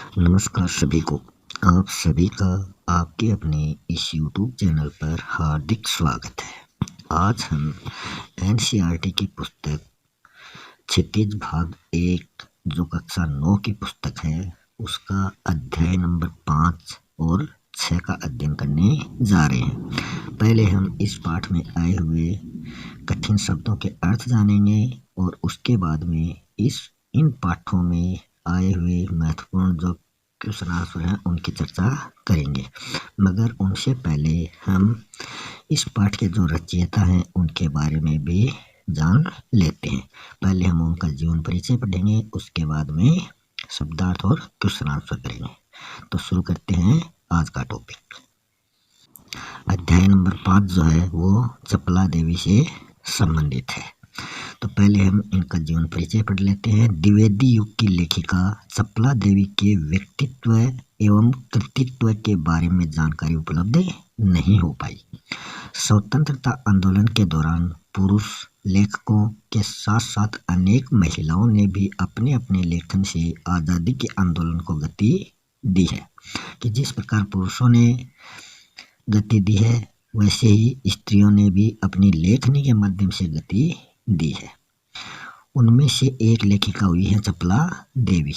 नमस्कार सभी को। आप सभी का आपके अपने इस YouTube चैनल पर हार्दिक स्वागत है। आज हम एनसीईआरटी की पुस्तक क्षितिज भाग 1 जो कक्षा 9 की पुस्तक है उसका अध्याय नंबर 5 और 6 का अध्ययन करने जा रहे हैं। पहले हम इस पाठ में आए हुए कठिन शब्दों के अर्थ जानेंगे और उसके बाद में इन पाठों में आए हुए महत्वपूर्ण जो क्वेश्चन आंसर हैं उनकी चर्चा करेंगे। मगर उनसे पहले हम इस पाठ के जो रचयिता हैं उनके बारे में भी जान लेते हैं। पहले हम उनका जीवन परिचय पढ़ेंगे, उसके बाद में शब्दार्थ और क्वेश्चन आंसर करेंगे। तो शुरू करते हैं आज का टॉपिक। अध्याय नंबर 5 जो है वो चपला देवी से संबंधित है। तो पहले हम इनका जीवन परिचय पढ़ लेते हैं। द्विवेदी युग की लेखिका चपला देवी के व्यक्तित्व एवं कृतित्व के बारे में जानकारी उपलब्ध नहीं हो पाई। स्वतंत्रता आंदोलन के दौरान पुरुष लेखकों के साथ साथ अनेक महिलाओं ने भी अपने अपने लेखन से आज़ादी के आंदोलन को गति दी है। कि जिस प्रकार पुरुषों ने गति दी है वैसे ही स्त्रियों ने भी अपनी लेखनी के माध्यम से गति दी है। उनमें से एक लेखिका हुई है चपला देवी।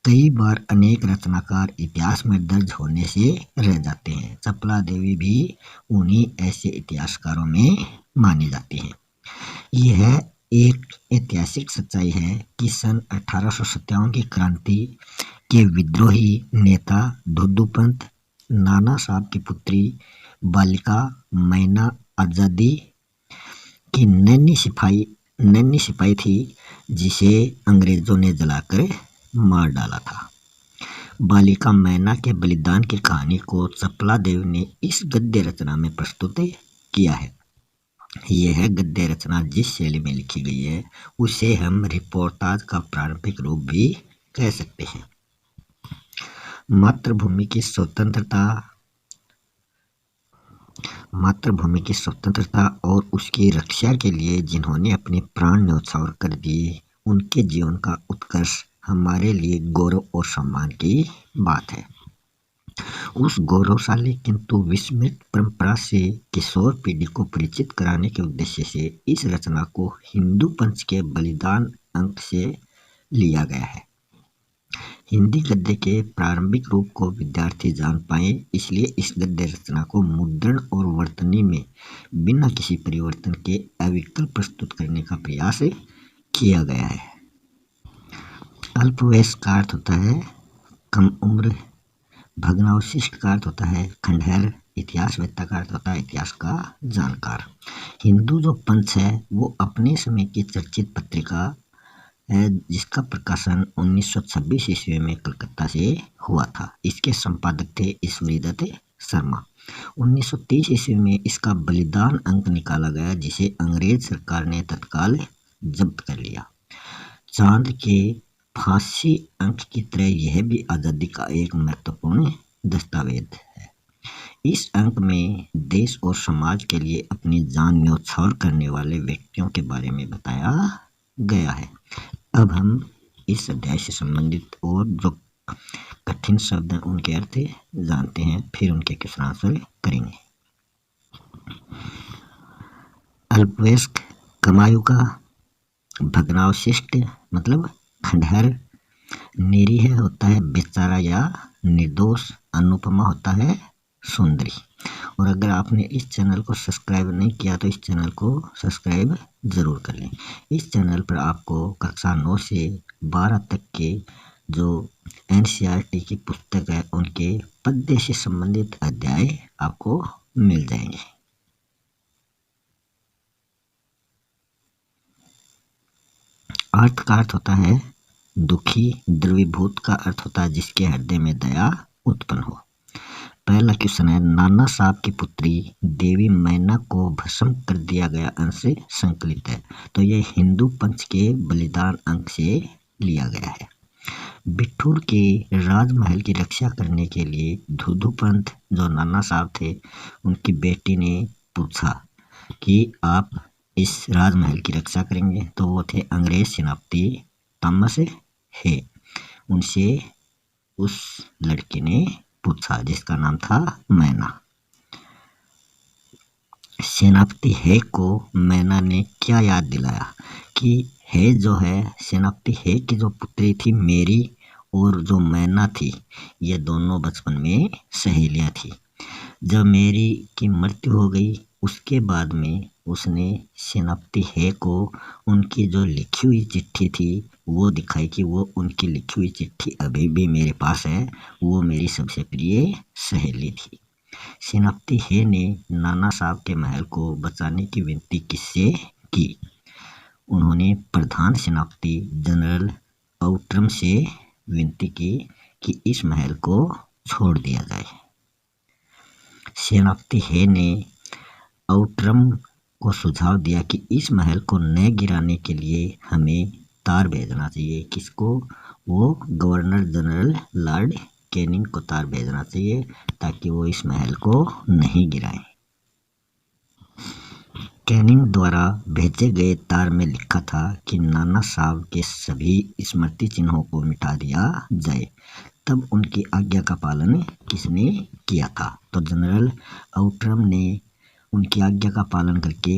कई बार अनेक रचनाकार इतिहास में दर्ज होने से रह जाते हैं। चपला देवी भी उन्हीं ऐसे इतिहासकारों में मानी जाती हैं। यह एक ऐतिहासिक सच्चाई है कि सन 1857 की क्रांति के विद्रोही नेता दुद्दूपंत नाना साहब की पुत्री बालिका मैना आजादी की नन्ही सिपाही थी जिसे अंग्रेजों ने जलाकर मार डाला था। बालिका मैना के बलिदान की कहानी को चपला देव ने इस गद्य रचना में प्रस्तुत किया है। यह गद्य रचना जिस शैली में लिखी गई है उसे हम रिपोर्टाज का प्रारंभिक रूप भी कह सकते हैं। मातृभूमि की स्वतंत्रता और उसकी रक्षा के लिए जिन्होंने अपने प्राण न्यौछावर कर दिए उनके जीवन का उत्कर्ष हमारे लिए गौरव और सम्मान की बात है। उस गौरवशाली किंतु विस्मृत परंपरा से किशोर पीढ़ी को परिचित कराने के उद्देश्य से इस रचना को हिंदू पंच के बलिदान अंक से लिया गया है। हिंदी गद्य के प्रारंभिक रूप को विद्यार्थी जान पाए इसलिए इस गद्य रचना को मुद्रण और वर्तनी में बिना किसी परिवर्तन के अविकल प्रस्तुत करने का प्रयास किया गया है। अल्पवयस्क का अर्थ होता है कम उम्र, भग्नावशिष्ट का अर्थ होता है खंडहर, इतिहासवेत्ता का अर्थ होता है इतिहास का जानकार। हिंदू जो पंच है वो अपने समय की चर्चित पत्रिका है जिसका प्रकाशन 1926 ईस्वी में कलकत्ता से हुआ था। इसके संपादक थे ईश्वरीदत्त शर्मा। 1930 ईस्वी में इसका बलिदान अंक निकाला गया जिसे अंग्रेज सरकार ने तत्काल जब्त कर लिया। चांद के फांसी अंक की तरह यह भी आज़ादी का एक महत्वपूर्ण दस्तावेज है। इस अंक में देश और समाज के लिए अपनी जान न्यौछावर करने वाले व्यक्तियों के बारे में बताया गया है। अब हम इस अध्याय से संबंधित और जो कठिन शब्द हैं उनके अर्थ जानते हैं, फिर उनके क्वेश्चन आंसर करेंगे। अल्पवयस्क, कमायु का, भग्नावशिष्ट मतलब खंडहर, निरीह होता है बेचारा या निर्दोष, अनुपमा होता है सुंदरी। और अगर आपने इस चैनल को सब्सक्राइब नहीं किया तो इस चैनल को सब्सक्राइब ज़रूर कर लें। इस चैनल पर आपको कक्षा 9 से 12 तक के जो एनसीईआरटी की पुस्तक है उनके पद्य से संबंधित अध्याय आपको मिल जाएंगे। अर्थ का अर्थ होता है दुखी, द्रवीभूत का अर्थ होता है जिसके हृदय में दया उत्पन्न हो। पहला क्वेश्चन है नाना साहब की पुत्री देवी मैना को भस्म कर दिया गया अंश संकलित है। तो ये हिंदू पंच के बलिदान अंक से लिया गया है। बिठूर के राजमहल की रक्षा करने के लिए दुद्दूपंत जो नाना साहब थे उनकी बेटी ने पूछा कि आप इस राजमहल की रक्षा करेंगे, तो वो थे अंग्रेज सेनापति थॉमस हे। उनसे उस लड़के ने पूछा, जिसका नाम था मैना। सेनापति हे को मैना ने क्या याद दिलाया कि हे जो है, सेनापति हे की जो पुत्री थी मेरी और जो मैना थी, ये दोनों बचपन में सहेलियां थी। जब मेरी की मृत्यु हो गई, उसके बाद में उसने सेनापति हे को उनकी जो लिखी हुई चिट्ठी थी वो दिखाई कि वो उनकी लिखी हुई चिट्ठी अभी भी मेरे पास है, वो मेरी सबसे प्रिय सहेली थी। सेनापति हे ने नाना साहब के महल को बचाने की विनती किससे की? उन्होंने प्रधान सेनापति जनरल आउट्रम से विनती की कि इस महल को छोड़ दिया जाए। सेनापति हे ने आउट्रम को सुझाव दिया कि इस महल को न गिराने के लिए हमें तार भेजना चाहिए। किसको? वो गवर्नर जनरल लॉर्ड कैनिंग को तार भेजना चाहिए ताकि वो इस महल को नहीं गिराएं। कैनिंग द्वारा भेजे गए तार में लिखा था कि नाना साहब के सभी स्मृति चिन्हों को मिटा दिया जाए। तब उनकी आज्ञा का पालन किसने किया था? तो जनरल आउट्रम ने उनकी आज्ञा का पालन करके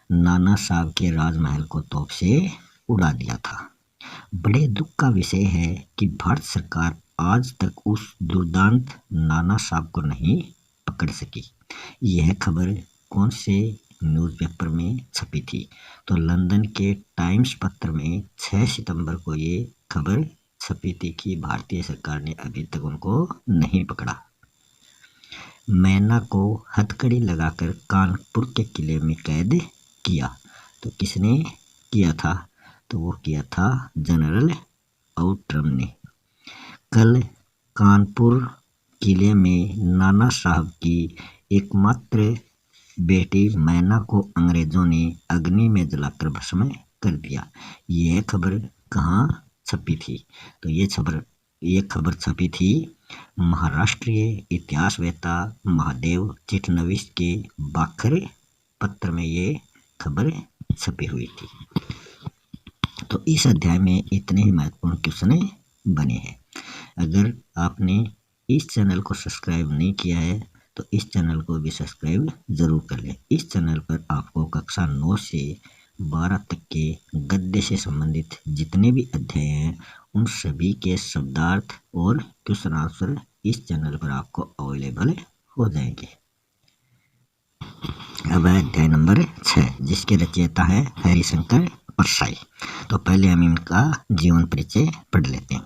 नाना साहब के राजमहल को तोप से उड़ा दिया था। बड़े दुख का विषय है कि भारत सरकार आज तक उस दुर्दांत नाना साहब को नहीं पकड़ सकी। यह खबर कौन से न्यूज़पेपर में छपी थी? तो लंदन के टाइम्स पत्र में 6 सितंबर को ये खबर छपी थी कि भारतीय सरकार ने अभी तक उनको नहीं पकड़ा। मैना को हथकड़ी लगाकर कानपुर के किले में कैद किया। तो किसने किया था? तो वो किया था जनरल आउट्रम ने। कल कानपुर किले में नाना साहब की एकमात्र बेटी मैना को अंग्रेजों ने अग्नि में जलाकर भस्म कर दिया। यह खबर कहाँ छपी थी? तो ये खबर छपी थी महाराष्ट्रीय इतिहासवेत्ता महादेव चिटनवीस के बाखर पत्र में ये खबर छपी हुई थी। तो इस अध्याय में इतने ही महत्वपूर्ण क्वेश्चन बने हैं। अगर आपने इस चैनल को सब्सक्राइब नहीं किया है तो इस चैनल को भी सब्सक्राइब जरूर कर लें। इस चैनल पर आपको कक्षा 9 से 12 तक के गद्य से संबंधित जितने भी अध्याय हैं उन सभी के शब्दार्थ और क्वेश्चन आंसर इस चैनल पर आपको अवेलेबल हो जाएंगे। अब है अध्याय नंबर 6, जिसके रचयिता है हरिशंकर परसाई। तो पहले हम इनका जीवन परिचय पढ़ लेते हैं।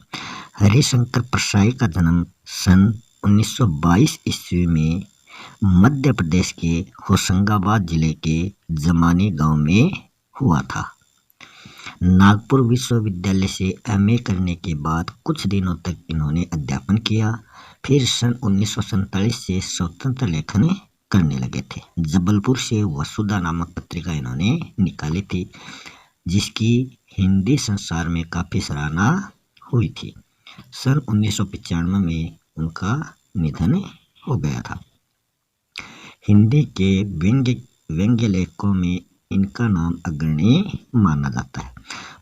हरिशंकर परसाई का जन्म सन 1922 ईस्वी में मध्य प्रदेश के होशंगाबाद जिले के जमानी गांव में हुआ था। नागपुर विश्वविद्यालय से एमए करने के बाद कुछ दिनों तक इन्होंने अध्यापन किया। फिर सन 1947 से स्वतंत्र लेखन करने लगे थे। जबलपुर से वसुधा नामक पत्रिका इन्होंने निकाली थी, जिसकी हिंदी संसार में काफ़ी सराहना हुई थी। सन 1995 में उनका निधन हो गया था। हिंदी के व्यंग्य लेखकों में इनका नाम अग्रणी माना जाता है।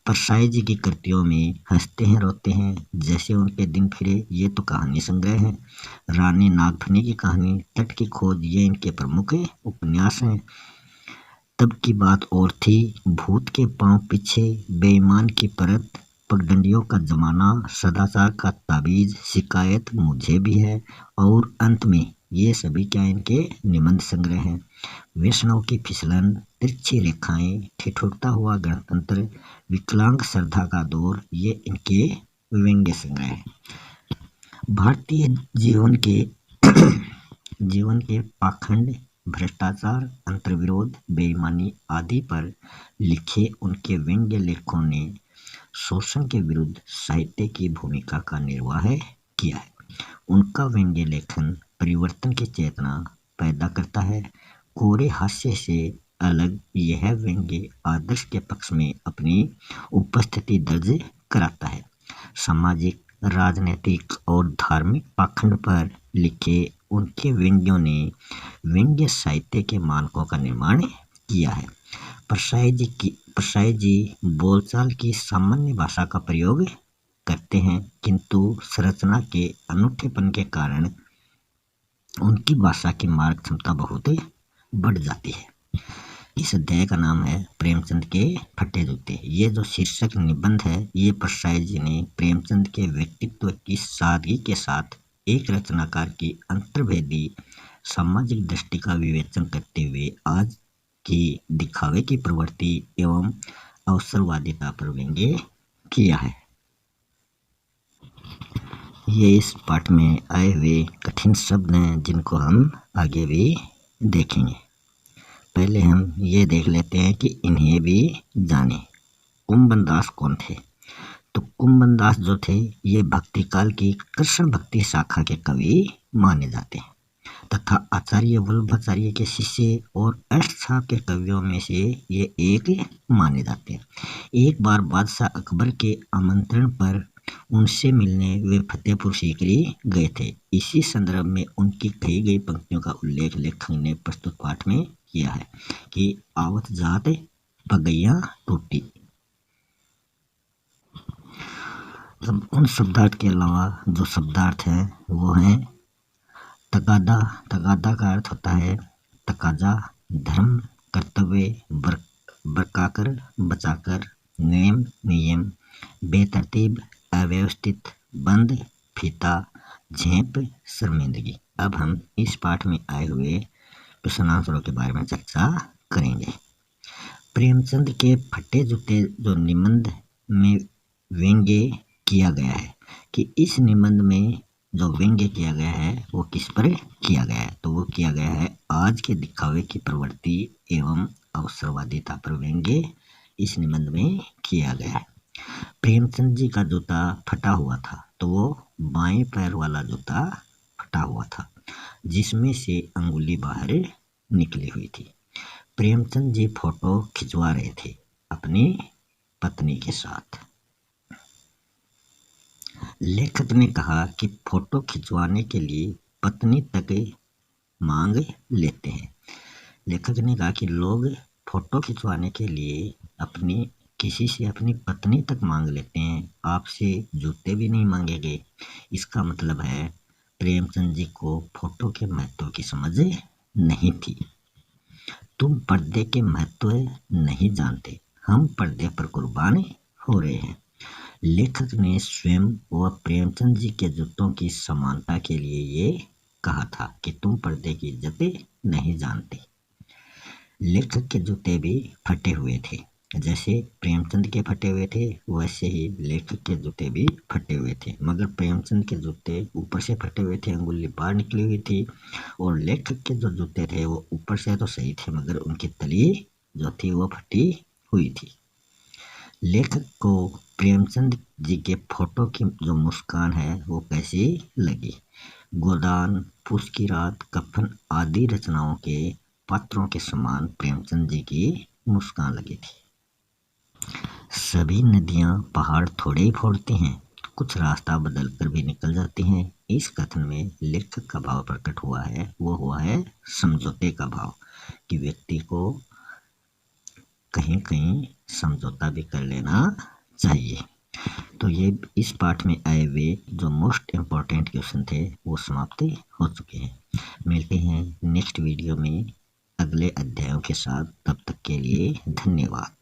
परसाई जी की कृतियों में हंसते हैं रोते हैं, जैसे उनके दिन फिरे, ये तो कहानी संग्रह है। रानी नागफनी की कहानी, तट की खोज, ये इनके प्रमुख उपन्यास हैं। तब की बात और थी, भूत के पांव पीछे, बेईमान की परत, पगडंडियों का जमाना, सदाचार का ताबीज, शिकायत मुझे भी है, और अंत में ये सभी क्या इनके निबंध संग्रह हैं। वैष्णव की फिसलन, तिरछी रेखाएं, ठिठुरता हुआ गणतंत्र, विकलांग श्रद्धा का दौर, ये इनके व्यंग्य संग्रह हैं। भारतीय जीवन के पाखंड, भ्रष्टाचार, अंतर्विरोध, बेईमानी आदि पर लिखे उनके व्यंग्य लेखों ने शोषण के विरुद्ध साहित्य की भूमिका का निर्वाह किया है। उनका व्यंग्य लेखन परिवर्तन की चेतना पैदा करता है। कोरे हास्य से अलग यह व्यंग्य आदर्श के पक्ष में अपनी उपस्थिति दर्ज कराता है। सामाजिक, राजनीतिक और धार्मिक पाखंड पर लिखे उनके व्यंग्यों ने व्यंग्य साहित्य के मानकों का निर्माण किया है। परसाई जी बोलचाल की सामान्य भाषा का प्रयोग करते हैं, किंतु संरचना के अनूठेपन के कारण उनकी भाषा की मार्ग क्षमता बहुत बढ़ जाती है। इस अध्याय का नाम है प्रेमचंद के फटे जूते। ये जो शीर्षक निबंध है, ये परसाई जी ने प्रेमचंद के व्यक्तित्व की सादगी के साथ एक रचनाकार की अंतर्भेदी सामाजिक दृष्टि का विवेचन करते हुए आज की दिखावे की प्रवृत्ति एवं अवसरवादिता पर व्यंग्य किया है। ये इस पाठ में आए हुए कठिन शब्द हैं, जिनको हम आगे भी देखेंगे। पहले हम ये देख लेते हैं कि इन्हें भी जाने। कुंभन दास कौन थे? तो कुंभन दास जो थे, ये भक्ति काल की कृष्ण भक्ति शाखा के कवि माने जाते हैं तथा आचार्य वल्लभाचार्य के शिष्य और अष्ट छाप के कवियों में से ये एक माने जाते हैं। एक बार बादशाह अकबर के आमंत्रण पर उनसे मिलने वे फतेहपुर सीकरी गए थे। इसी संदर्भ में उनकी कही गई पंक्तियों का उल्लेख लेखक ने प्रस्तुत पाठ में किया है कि आवत जात पगैया टूटी। उन शब्दार्थ के अलावा जो शब्दार्थ है वो है तगादा। तगादा का अर्थ होता है तकाजा, धर्म, कर्तव्य, बरकाकर, बचाकर, नियम, नियम, बेतरतीब, अव्यवस्थित, बंद, फीता, झेप, शर्मिंदगी। अब हम इस पाठ में आए हुए प्रश्नांतरों के बारे में चर्चा करेंगे। प्रेमचंद के फटे जूते जो निबंध में व्यंग्य किया गया है कि इस निबंध में जो व्यंग्य किया गया है वो किस पर किया गया है? तो वो किया गया है आज के दिखावे की प्रवृत्ति एवं अवसरवादिता पर व्यंग्य इस निबंध में किया गया है। प्रेमचंद जी का जूता फटा हुआ था, तो वो बाएं पैर वाला जूता फटा हुआ था जिसमें से अंगुली बाहर निकली हुई थी। प्रेमचंद जी फोटो खिंचवा रहे थे अपनी पत्नी के साथ। लेखक ने कहा कि फोटो खिंचवाने के लिए पत्नी तक मांग लेते हैं। लेखक ने कहा कि लोग फोटो खिंचवाने के लिए किसी से अपनी पत्नी तक मांग लेते हैं, आपसे जूते भी नहीं मांगेंगे। इसका मतलब है प्रेमचंद जी को फोटो के महत्व की समझ नहीं थी। तुम पर्दे के महत्व नहीं जानते, हम पर्दे पर कुर्बान हो रहे हैं। लेखक ने स्वयं व प्रेमचंद जी के जूतों की समानता के लिए ये कहा था कि तुम पर्दे की इज्जत नहीं जानते। लेखक के जूते भी फटे हुए थे, जैसे प्रेमचंद के फटे हुए थे वैसे ही लेखक के जूते भी फटे हुए थे। मगर प्रेमचंद के जूते ऊपर से फटे हुए थे, अंगुली बाहर निकली हुई थी, और लेखक के जो जूते थे वो ऊपर से तो सही थे मगर उनकी तली जो थी वो फटी हुई थी। लेखक को प्रेमचंद जी के फोटो की जो मुस्कान है वो कैसी लगी? गोदान, फूस की रात, कफन आदि रचनाओं के पात्रों के समान प्रेमचंद जी की मुस्कान लगी थी। सभी नदियां पहाड़ थोड़े ही फोड़ती हैं, कुछ रास्ता बदल कर भी निकल जाती हैं। इस कथन में लेखक का भाव प्रकट हुआ है, वो हुआ है समझौते का भाव, कि व्यक्ति को कहीं कहीं समझौता भी कर लेना चाहिए। तो ये इस पाठ में आए हुए जो मोस्ट इम्पोर्टेंट क्वेश्चन थे वो समाप्त हो चुके हैं। मिलते हैं नेक्स्ट वीडियो में अगले अध्यायों के साथ, तब तक के लिए धन्यवाद।